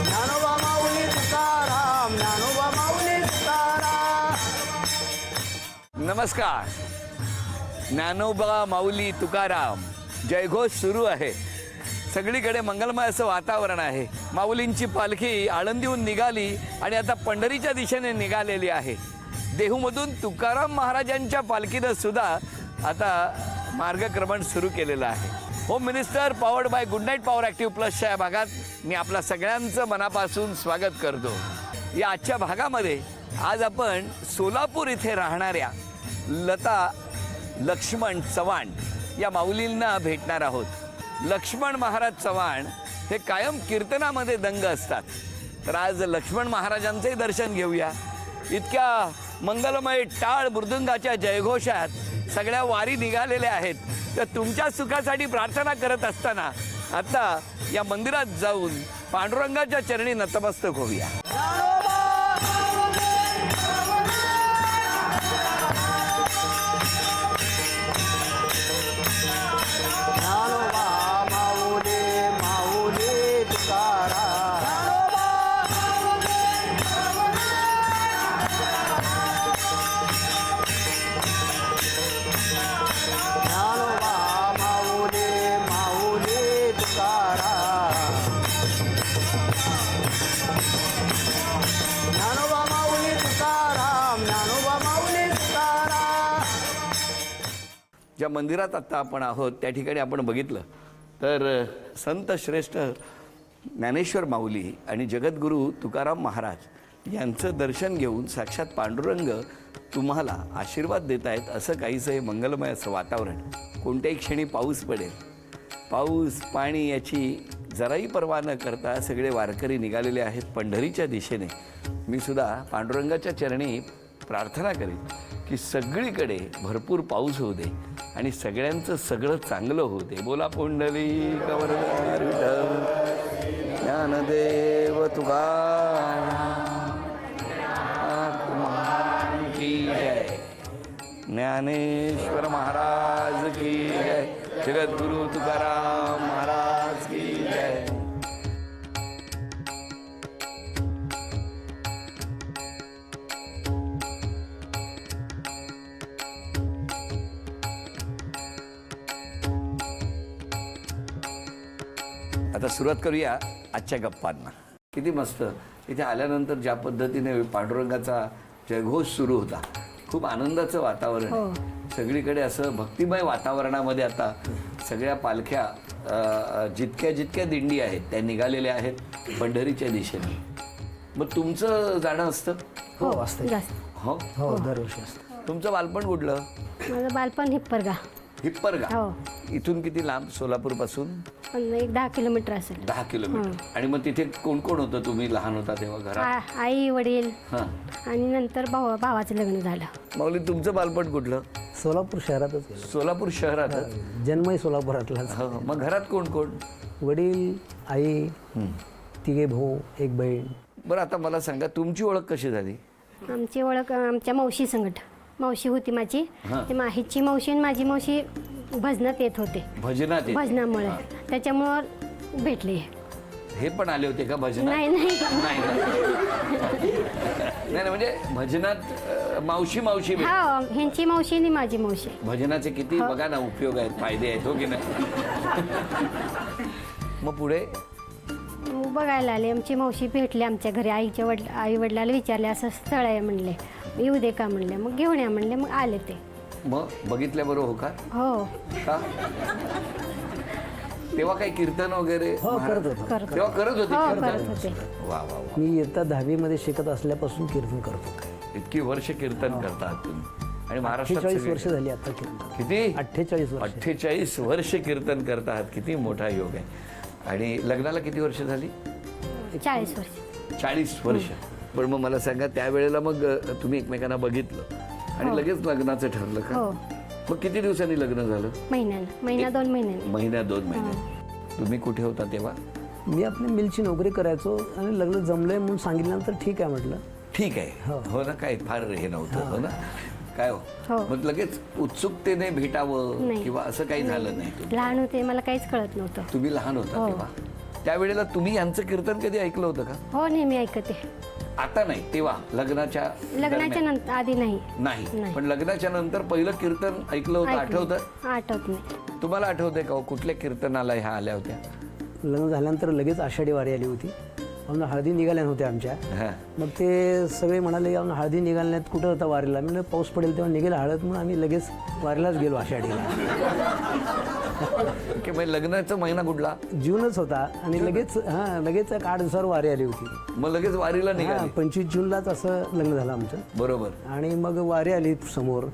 ज्ञानोबा माऊली तुकाराम, ज्ञानोबा माऊली तुकाराम. नमस्कार. ज्ञानोबा माऊली तुकाराम जयघोष सुरू आहे. सगळीकडे मंगलमय असं वातावरण आहे. माऊलींची पालखी आळंदीहून निघाली आणि आता पंढरीच्या दिशेने निघालेली आहे. देहूमधून तुकाराम महाराजांच्या पालखीनं सुद्धा आता मार्गक्रमण सुरू केलेलं आहे. Home minister powered by good night power active प्लसच्या या भागात मी आपल्या सगळ्यांचं मनापासून स्वागत करतो. या आजच्या भागामध्ये आज आपण सोलापूर इथे राहणाऱ्या लता लक्ष्मण चव्हाण या माऊलींना भेटणार आहोत. लक्ष्मण महाराज चव्हाण हे कायम कीर्तनामध्ये दंग असतात. तर आज लक्ष्मण महाराजांचंही दर्शन घेऊया. इतक्या मंगलमय टाळ मृदुंगाच्या जयघोषात सगळ्या वारी निघालेल्या आहेत. तर तुमच्या सुखासाठी प्रार्थना करत असताना आता या मंदिरात जाऊन पांडुरंगाच्या चरणी नतमस्तक होऊया. ज्ञानोबा माऊली, माऊली तुकाराम. ज्ञानोबा माऊली, माऊली तुकाराम. ज्ञानोबा माऊली तुकाराम, ज्ञानोबा माऊली तुकाराम. ज्या मंदिरात आत्ता आपण आहोत त्या ठिकाणी आपण बघितलं तर संत श्रेष्ठ ज्ञानेश्वर माऊली आणि जगद्गुरू तुकाराम महाराज यांचं दर्शन घेऊन साक्षात पांडुरंग तुम्हाला आशीर्वाद देत आहेत. असं काहीसं हे मंगलमय असं वातावरण. कोणत्याही क्षणी पाऊस पडेल. पाऊस पाणी याची जराही पर्वा न करता सगळे वारकरी निघालेले आहेत पंढरीच्या दिशेने. मी सुद्धा पांडुरंगाच्या चरणी प्रार्थना करेन की सगळीकडे भरपूर पाऊस होऊ दे आणि सगळ्यांचं सगळं चांगलं होऊ दे. बोला पुंडलिक वरदार विठ्ठल ज्ञानदेव तुकाराम की जय. ज्ञानेश्वर महाराज की जय. जगद्गुरु तुकाराम महाराज की जय. आता सुरुवात करूया आजच्या गप्पांना. किती मस्त इथे आल्यानंतर ज्या पद्धतीने पांडुरंगाचा जयघोष सुरू होता. खूप आनंदाचं वातावरण आहे. सगळीकडे असं भक्तिमय वातावरणामध्ये आता सगळ्या पालख्या जितक्या जितक्या दिंडी आहेत त्या निघालेल्या आहेत पंढरीच्या दिशेने. मग तुमचं जाणं असतं? हो असतं. हो हो दरवर्षी असतं. तुमचं बालपण कुठलं? माझं बालपण हिप्परगा. हिप्परगा. हो. इथून किती लांब? सोलापूर पासून एक 10 किलोमीटर असेल. 10 किलोमीटर. आणि मग तिथे कोण कोण होतं? तुम्ही लहान होता तेव्हा घरात? आई वडील हां. आणि नंतर भावाचं लग्न झालं. माऊली तुमचं बालपण कुठलं? सोलापूर शहरातच गेलो. सोलापूर शहरात. जन्मही सोलापुरातलाच. हो. मग घरात कोण कोण? वडील, आई, तिघे भाऊ, एक बहीण. बरं आता मला सांगा तुमची ओळख कशी झाली? आमची ओळख आमच्या मावशी संगट. मावशी होती माझी. ती माहीची मावशी आणि माझी मावशी भजनात येत होते. भजनात येत? भजनामुळे त्याच्यामुळं भेटले. हे पण आले होते का भजनात? नाही नाही नाही नाही म्हणजे भजनात मावशी मावशी भेट. हा ह्यांची मावशी आणि माझी मावशी. भजनाचे किती बघा ना उपयोग आहेत, फायदे आहेत, हो की नाही? मग पुढे बघायला आले. आमची मावशी भेटली आमच्या घरी. आई वडिलाला विचारले असं स्थळ आहे म्हणले. येऊ दे का म्हणले. मग घेऊन या म्हणले. मग आले ते. मग बघितल्याबरोबर हो का? हो. का तेव्हा काही कीर्तन वगैरे? हो करत होतो. तेव्हा करत होते हो कीर्तन? करत होते. वा वा वा. मी इयत्ता 10वी मध्ये शिकत असल्यापासून कीर्तन करतो. इतकी वर्ष कीर्तन करतात तुम्ही. आणि महाराष्ट्रात 48 सगळे- वर्ष झाली आता कीर्तन. किती? 48 वर्ष. 48 वर्ष कीर्तन करतात. किती मोठा योग आहे. आणि लग्नाला किती वर्ष झाली? 40 वर्ष. 40 वर्ष. पण मग मला सांगा त्यावेळेला मग तुम्ही एकमेकांना बघितलं आणि लगेच लग्नाचं ठरलं का? हो. मग किती दिवसांनी लग्न झालं? महिना 2 महिन्यांनी. महिन्या 2 महिने. तुम्ही कुठे होता तेव्हा? मी आपल्या मिलची नोकरी करायचो आणि लग्न जमलंय म्हणून सांगितल्यानंतर ठीक आहे म्हटलं. ठीक आहे. हो ना, काय फार हे नव्हतं. हो ना. काय हो हो. मग लगेच उत्सुकतेने भेटावं नाही. किंवा असं काही झालं नाही तुम्ही? लहान होते, मला काहीच कळत नव्हतं. तुम्ही लहान होता हो. तेव्हा त्यावेळेला तुम्ही यांचं कीर्तन कधी ऐकलं होतं का? हो, नेहमी ऐकते. आता नाही, तेव्हा लग्नाच्या लग्नाच्या दरम्यान? नंतर आधी नाही. नाही, पण लग्नाच्या नंतर पहिलं कीर्तन ऐकलं होतं, आठवतं? आठवत नाही. तुम्हाला आठवतंय का हो? कुठल्या कीर्तनाला ह्या आल्या होत्या? लग्न झाल्यानंतर लगेच आषाढी वारी आली होती. म्हणून हळदी निघाल्या नव्हत्या आमच्या. हा. मग ते सगळे म्हणाले आम्ही हळदी निघाल्यात, कुठं होता वारीला? म्हणजे पाऊस पडेल तेव्हा निघेल हळद, म्हणून आम्ही लगेच वारीलाच गेलो आषाढीला. की म्हणजे लग्नाचा महिना कुठला? जूनच होता आणि लगेच लगेच एक 8 दिवसावर वारी आली होती. मग लगेच वारीला निघाली. 25 जूनलाच असं लग्न झालं आमचं. बरोबर. आणि मग वारी आली समोर.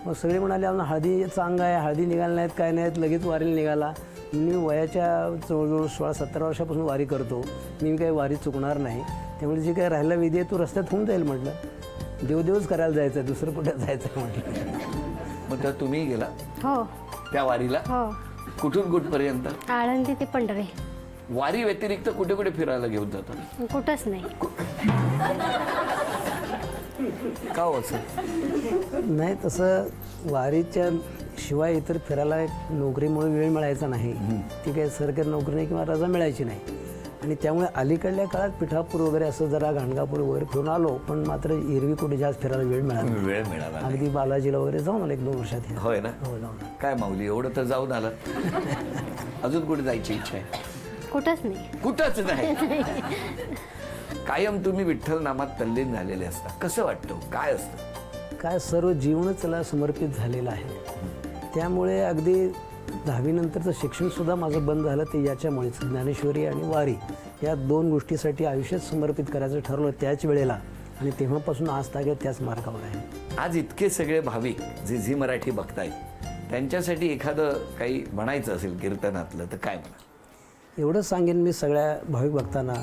मग सगळे म्हणाले आम्हाला हळदीचं अंग आहे, हळदी निघाल्या नाहीत, काय नाहीत, लगेच वारीला निघाला. मी वयाच्या जवळजवळ 16-17 वर्षापासून वारी करतो. मी काही वारी चुकणार नाही, त्यामुळे जे काही राहिला विधी आहे तो रस्त्यात होऊन जाईल म्हटलं. देवदेवच करायला जायचं, दुसरं कुठे जायचं म्हटलं. मग तर तुम्ही गेला हो. त्या वारीला? हो. कुठून कुठपर्यंत? आळंदी ते पंढरी. वारी व्यतिरिक्त कुठे कुठे फिरायला घेऊन जातात? कुठंच नाही. का हो असं? नाही, तसं वारीच्या शिवाय इतर फिरायला नोकरीमुळे वेळ मिळायचा नाही. ती काही सरकारी नोकरी नाही किंवा रजा मिळायची नाही. आणि त्यामुळे अलीकडल्या काळात पिठापूर वगैरे असं जरा गाणगापूर वगैरे फिरून आलो, पण मात्र एरवी कुठे जास्त फिरायला वेळ मिळाला. वेळ मिळाला नाही. अगदी बालाजीला वगैरे जाऊन आलो 1-2 वर्षात. होय ना? हो, जाऊन आलो. काय माऊली, एवढं तर जाऊन आलं. अजून कुठे जायची इच्छा आहे? कुठंच नाही. कुठंच नाही. कायम तुम्ही विठ्ठल नामात तल्लीन झालेले असता. कसं वाटतं? काय असतं? काय सर्व जीवनच त्याला समर्पित झालेलं आहे. त्यामुळे अगदी 10वी नंतरचं शिक्षणसुद्धा माझं बंद झालं ते याच्यामुळेच. ज्ञानेश्वरी आणि वारी या 2 गोष्टीसाठी आयुष्यात समर्पित करायचं ठरवलं त्याच वेळेला, आणि तेव्हापासून आज तागे त्याच मार्गावर आहे. आज इतके सगळे भाविक जे झी मराठी बघतायत, त्यांच्यासाठी एखादं काही म्हणायचं असेल कीर्तनातलं तर काय म्हणा? एवढंच सांगेन मी सगळ्या भाविक भक्तांना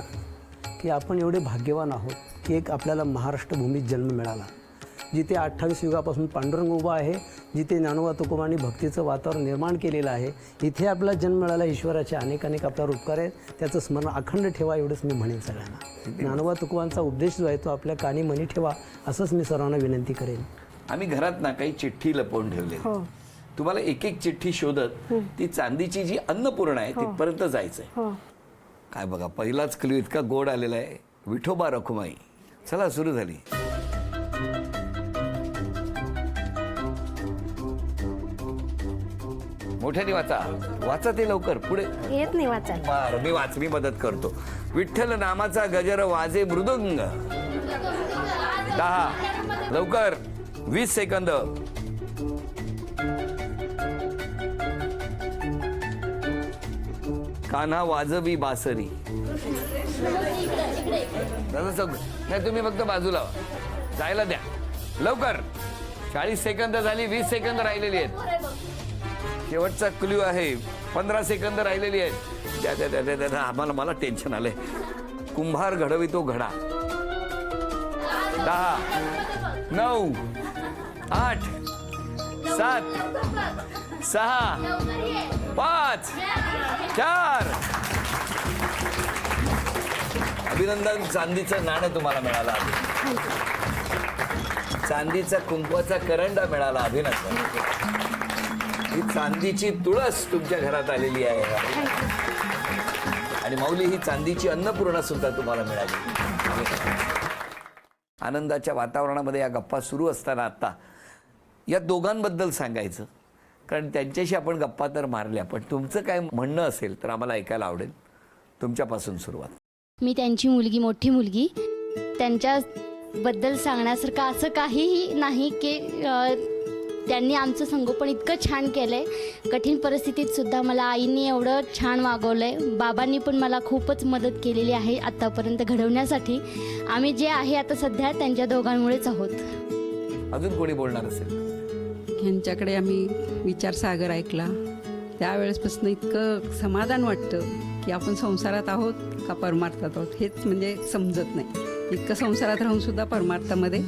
की आपण एवढे भाग्यवान आहोत की एक आपल्याला महाराष्ट्र भूमीत जन्म मिळाला, जिथे 28 युगापासून पांडुरंग उभा आहे, जिथे ज्ञानोबा तुकोबांनी भक्तीचं वातावरण निर्माण केलेलं आहे. इथे आपला जन्म मिळाला. ईश्वराचे अनेक आपल्यावर उपकार आहेत. त्याचं स्मरण अखंड ठेवा, एवढंच मी म्हणेन सगळ्यांना. ज्ञानोबा तुकोबांचा उपदेश जो आहे तो आपल्या कानी मनी ठेवा, असंच मी सर्वांना विनंती करेन. आम्ही घरात ना काही चिठ्ठी लपवून ठेवले. हो. तुम्हाला एक एक चिठ्ठी शोधत ती चांदीची जी अन्नपूर्णा आहे तिथपर्यंत जायचंय. हो. काय बघा, पहिलाच क्लू इतका गोड आलेला आहे. विठोबा रखुमाई. चला सुरू झाली. मोठ्याने वाचा, वाचा ते लवकर. पुढे येत नाही वाचायला. बरं, मी मदत करतो. विठ्ठल नामाचा गजर वाजे मृदुंग. 10 लवकर. 20 सेकंद. कान्हा वाजवी बासरी. नाही, तुम्ही फक्त बाजूला जायला द्या लवकर. 40 सेकंद झाली. 20 सेकंद राहिलेली आहेत. शेवटचा क्ल्यू आहे. 15 सेकंद राहिलेली आहेत. त्या आम्हाला मला टेन्शन आलंय. कुंभार घडवितो घडा. 10 9 8 7 6 5 4. अभिनंदन. चांदीचं नाणं तुम्हाला मिळालं. चांदीचा कुंकवाचा करंडा मिळाला. अभिनंदन. ही चांदीची तुळस तुमच्या घरात आलेली आहे. आणि माऊली, ही चांदीची अन्नपूर्णा सुद्धा तुम्हाला मिळाली. आनंदाच्या वातावरणामध्ये या गप्पा सुरू असताना आता या दोघांबद्दल सांगायचं, कारण त्यांच्याशी आपण गप्पा तर मारल्या, पण तुमचं काय म्हणणं असेल तर आम्हाला ऐकायला आवडेल. तुमच्यापासून सुरुवात. मी त्यांची मुलगी, मोठी मुलगी. त्यांच्याबद्दल सांगण्यासारखं असं काहीही नाही की त्यांनी आमचं संगोपन इतकं छान केलं आहे. कठीण परिस्थितीत सुद्धा मला आईने एवढं छान वागवलं आहे. बाबांनी पण मला खूपच मदत केलेली आहे आत्तापर्यंत घडवण्यासाठी. आम्ही जे आहे आता सध्या त्यांच्या दोघांमुळेच आहोत. अजून कोणी बोलणार असेल? ह्यांच्याकडे आम्ही विचारसागर ऐकला, त्यावेळेसपासून इतकं समाधान वाटतं की आपण संसारात आहोत का परमार्थात आहोत हेच म्हणजे समजत नाही. इतकं संसारात राहून सुद्धा परमार्थामध्ये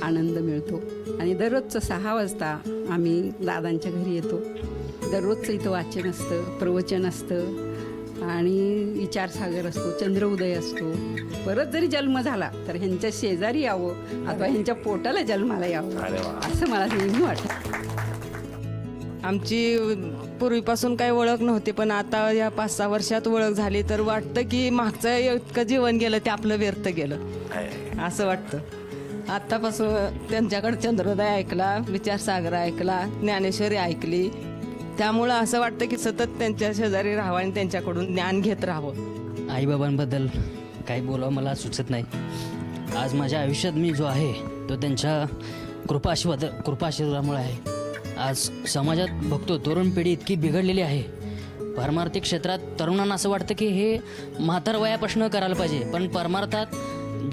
आनंद मिळतो. आणि दररोजचं 6 वाजता आम्ही दादांच्या घरी येतो. दररोजचं इथं वाचन असतं, प्रवचन असतं आणि विचारसागर असतो, चंद्रोदय असतो. परत जरी जन्म झाला तर ह्यांच्या शेजारी यावं अथवा ह्यांच्या पोटाला जन्माला यावं असं मला नेहमी वाटतं. आमची पूर्वीपासून काही ओळख नव्हती, पण आता या 5-6 वर्षात ओळख झाली तर वाटतं की मागचं इतकं जीवन गेलं ते आपलं व्यर्थ गेलं असं वाटतं. आत्तापासून त्यांच्याकडे चंद्रोदय ऐकला, विचारसागर ऐकला, ज्ञानेश्वरी ऐकली, त्यामुळं असं वाटतं की सतत त्यांच्या शेजारी राहावं आणि त्यांच्याकडून ज्ञान घेत राहावं. आईबाबांबद्दल काही बोलावं मला सुचत नाही. आज माझ्या आयुष्यात मी जो आहे तो त्यांच्या कृपाआशीर्वादामुळे आहे. आज समाजात बघतो तरुण पिढी इतकी बिघडलेली आहे. परमार्थिक क्षेत्रात तरुणांना असं वाटतं की हे म्हातार वयापासून करायला पाहिजे, पण परमार्थात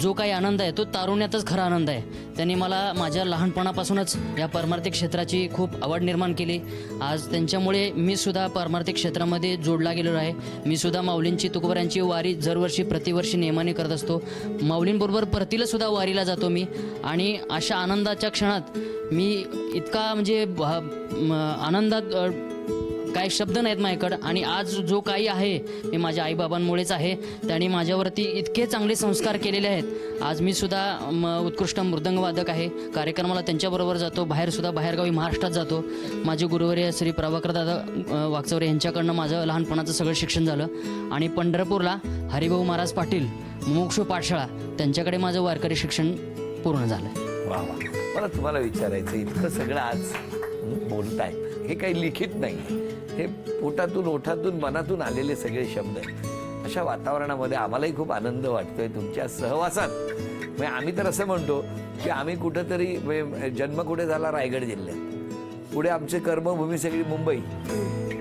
जो काही आनंद आहे तो तारुण्यातच खरा आनंद आहे. त्यांनी मला माझ्या लहानपणापासूनच या परमार्थिक क्षेत्राची खूप आवड निर्माण केली. आज त्यांच्यामुळे मी सुद्धा परमार्थिक क्षेत्रामध्ये जोडला गेलेलो आहे. मी सुद्धा माऊलींची तुकोबारांची वारी दरवर्षी प्रतिवर्षी नियमाने करत असतो. माऊलींबरोबर परतीला सुद्धा वारीला जातो मी. आणि अशा आनंदाच्या क्षणात मी इतका म्हणजे आनंदात काही शब्द नाहीत माझ्याकडं. आणि आज जो काही आहे मी माझ्या आईबाबांमुळेच आहे. त्यांनी माझ्यावरती इतके चांगले संस्कार केलेले आहेत. आज मी सुद्धा उत्कृष्ट मृदंगवादक आहे. कार्यक्रमाला त्यांच्याबरोबर जातो, बाहेरसुद्धा बाहेरगावी महाराष्ट्रात जातो. माझे गुरुवर्य श्री प्रभाकर दादा वागचौरे यांच्याकडनं माझं लहानपणाचं सगळं शिक्षण झालं. आणि पंढरपूरला हरिभाऊ महाराज पाटील मोक्ष पाठशाळा त्यांच्याकडे माझं वारकरी शिक्षण पूर्ण झालं. वा वा. मला तुम्हाला विचारायचं, इतकं सगळं आज बोलताय, हे काही लिखित नाही, हे पोटातून ओठातून मनातून आलेले सगळे शब्द आहेत. अशा वातावरणामध्ये आम्हालाही खूप आनंद वाटतोय तुमच्या सहवासात. म्हणजे आम्ही तर असं म्हणतो की आम्ही कुठंतरी जन्म कुठे झाला रायगड जिल्ह्यात, पुढे आमची कर्मभूमी सगळी मुंबई,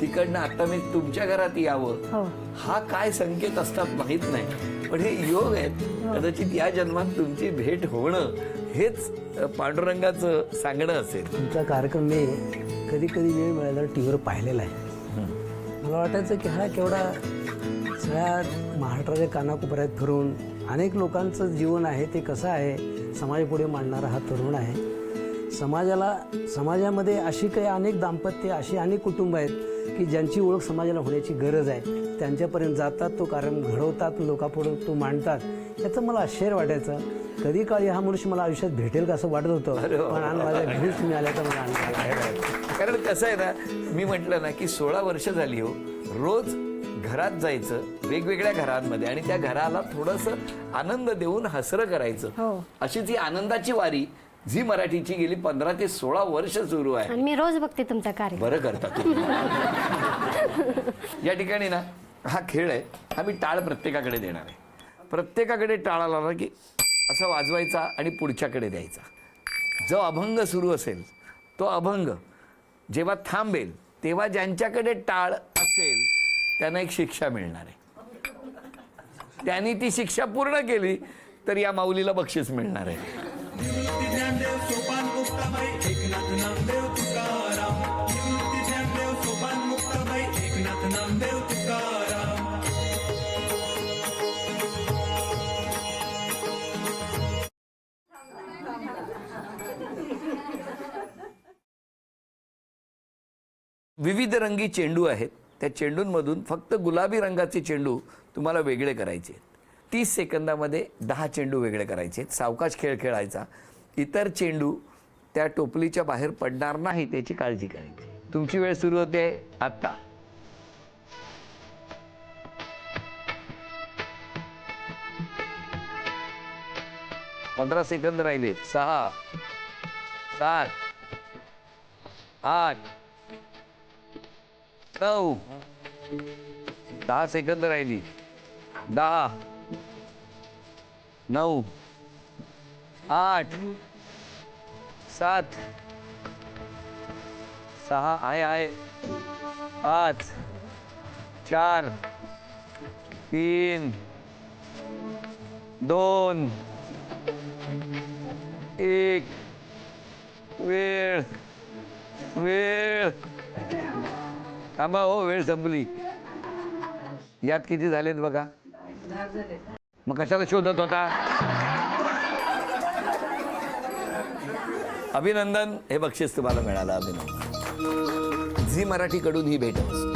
तिकडनं आता मी तुमच्या घरात यावं, हा काय संकेत असतात माहीत नाही, पण हे योग आहेत. कदाचित या जन्मात तुमची भेट होणं हेच पांडुरंगाचं सांगणं असेल. तुमचा कार्यक्रम मी कधी कधी वेळ मिळाला टी व्हीवर पाहिलेला आहे. मला वाटायचं की हा केवढा सगळ्या महाराष्ट्राच्या कानाकोपऱ्यात फिरून अनेक लोकांचं जीवन आहे ते कसं आहे समाजापुढे मांडणारा हा तरुण आहे. समाजामध्ये अशी काही अनेक दाम्पत्य, अशी अनेक कुटुंब आहेत की ज्यांची ओळख समाजाला होण्याची गरज आहे. त्यांच्यापर्यंत जातात, तो कार्यक्रम घडवतात, लोकांपुढे तो मांडतात. याचं मला आश्चर्य वाटायचं. कधी काळी हा मनुष्य मला आयुष्यात भेटेल का असं वाटत होतं, पण आज माझ्या घरीच तुम्ही आल्याचं मला आनंद आहे. कारण कसं आहे ना, मी म्हटलं ना की 16 वर्ष झाली हो, रोज घरात जायचं, वेगवेगळ्या घरांमध्ये, आणि त्या घराला थोडंसं आनंद देऊन हसरं करायचं. अशीच ही आनंदाची वारी झी मराठीची गेली 15 ते 16 वर्ष सुरू आहे. आणि मी रोज बघते तुमचा कार्यक्रम. बरं करता तुम्ही. या ठिकाणी ना हा खेळ आहे, हा मी टाळ प्रत्येकाकडे देणार आहे. प्रत्येकाकडे टाळ आला की असं वाजवायचा आणि पुढच्याकडे द्यायचा. जो अभंग सुरू असेल तो अभंग जेव्हा थांबेल तेव्हा ज्यांच्याकडे टाळ असेल त्यांना एक शिक्षा मिळणार आहे. त्यांनी ती शिक्षा पूर्ण केली तर या माऊलीला बक्षीस मिळणार आहे. विविध रंगी चेंडू आहेत. त्या चेंडूंमधून फक्त गुलाबी रंगाचे चेंडू तुम्हाला वेगळे करायचे. 30 सेकंदामध्ये 10 चेंडू वेगळे करायचे. सावकाश खेळ खेळायचा. इतर चेंडू त्या टोपलीच्या बाहेर पडणार नाही त्याची काळजी करायची. तुमची वेळ सुरू होते आता. पंधरा सेकंद राहिले. 6 7 8 9 10 सेकंद राहिली. 10 9 8 7 6 आहे 5 4 3 2 1 वेळ वेळ थांबा हो, वेळ संपली. यात किती झालेत बघा. मग कशाला शोधत होता. अभिनंदन, हे बक्षीस तुम्हाला मिळालं. अभिनंदन. झी मराठीकडून ही भेट असते.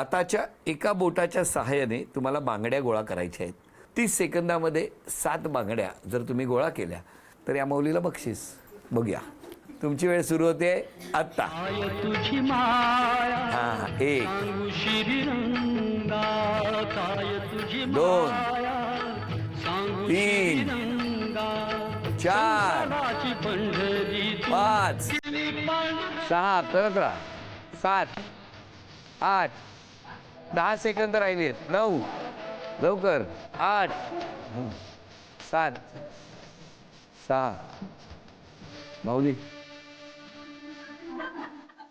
हाताच्या एका बोटाच्या सहाय्याने तुम्हाला बांगड्या गोळा करायच्या आहेत. 30 सेकंदामध्ये 7 बांगड्या जर तुम्ही गोळा केल्या तर या माऊलीला बक्षीस. बघूया, तुमची वेळ सुरू होते आत्ता. हा, 1 2 3 4 5 6 करत राहा. 7 8 10 सेकंद राहिलेत. 9 लवकर. 8 7 6 माऊली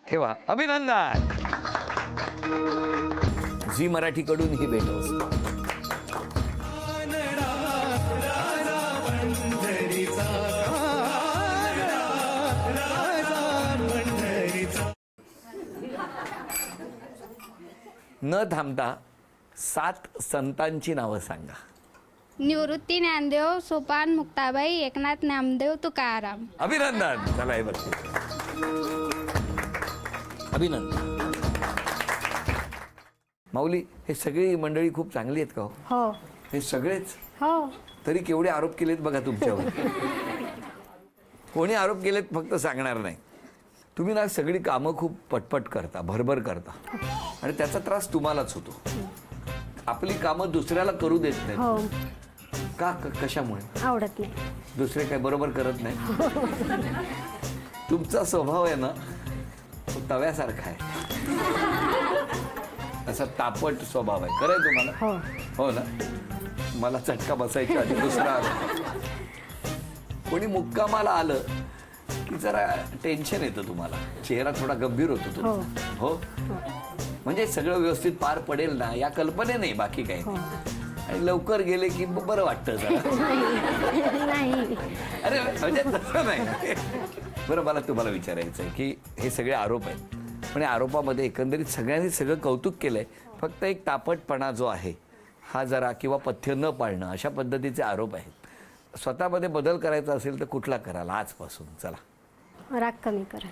ठेवा. अभिनंदन. झी मराठीकडून ही भेट असते. न थांबता 7 संतांची नावं सांगा. निवृत्ती ज्ञानदेव, सोपान मुक्ताबाई, एकनाथ नामदेव, तुकाराम. अभिनंदन. चला हे बघते. अभिनंदन. माऊली, हे सगळी मंडळी खूप चांगली आहेत का हो? हो हे सगळेच? हो. तरी केवढे आरोप केलेत बघा तुमच्यावर. कोणी आरोप केलेत फक्त सांगणार नाही. तुम्ही ना सगळी कामं खूप पटपट करता, भरभर करता आणि त्याचा त्रास तुम्हालाच होतो. आपली कामं दुसऱ्याला करू देत नाही. हो. का? कशामुळे? आवडत नाही. दुसरे काय बरोबर करत नाही? तुमचा स्वभाव आहे ना तो तव्यासारखा आहे. असा तापट स्वभाव आहे. खरं आहे तुम्हाला? हो. हो ना. मला चटका बसायच्या आधी दुसरा आला. कोणी मुक्कामाला आलं की जरा टेन्शन येतं तुम्हाला. चेहरा थोडा गंभीर होतो तुमचा. हो. म्हणजे सगळं व्यवस्थित पार पडेल ना या कल्पनेने, बाकी काही नाही. आणि लवकर गेले की बरं वाटतं जरा. नाही. अरे म्हणजे तसं नाही. बरं, मला तुम्हाला विचारायचं आहे की हे सगळे आरोप आहेत, पण या आरोपामध्ये एकंदरीत सगळ्यांनी सगळं कौतुक केलंय. फक्त एक तापटपणा जो आहे हा जरा, किंवा पथ्य न पाळणं, अशा पद्धतीचे आरोप आहेत. स्वतःमध्ये बदल करायचा असेल तर कुठला कराल आजपासून? चला. राग कमी करा.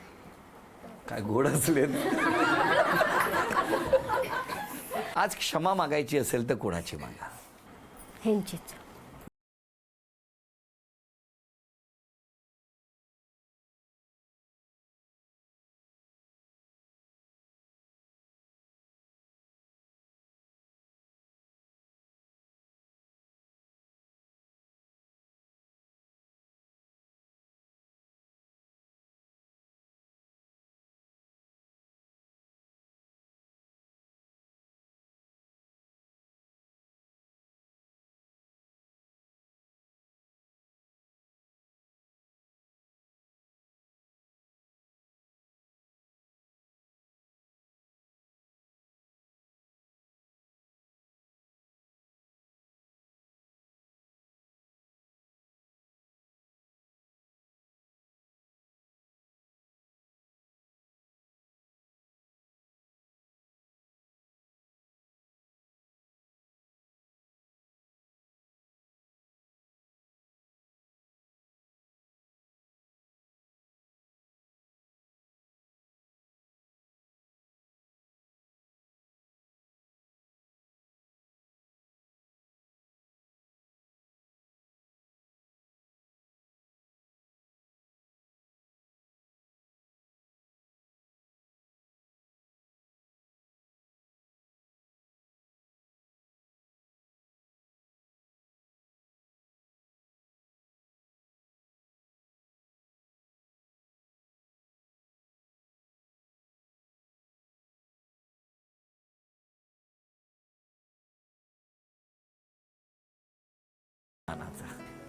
काय गोड असले. आज क्षमा मागायची असेल तर कोणाची मागा? ह्यांचीच.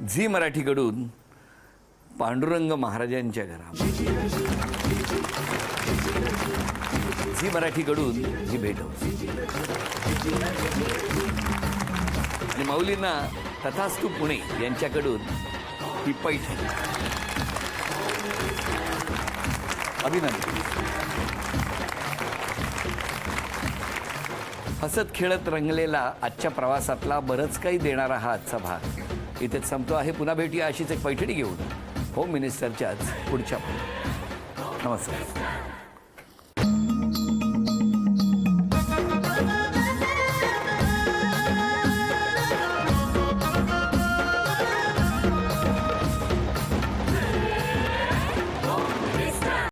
झी मराठीकडून पांडुरंग महाराजांच्या घरामध्ये, झी मराठीकडून ही भेट होती. आणि माऊलींना तथास्तु पुणे यांच्याकडून ही पैठणी. अभिनंदन. हसत खेळत रंगलेला आजच्या प्रवासातला बरंच काही देणारा हा आजचा भाग इथेच संपतो आहे. पुन्हा भेटूया अशीच एक पैठणी घेऊन होम मिनिस्टरच्याच पुढच्या. नमस्कार.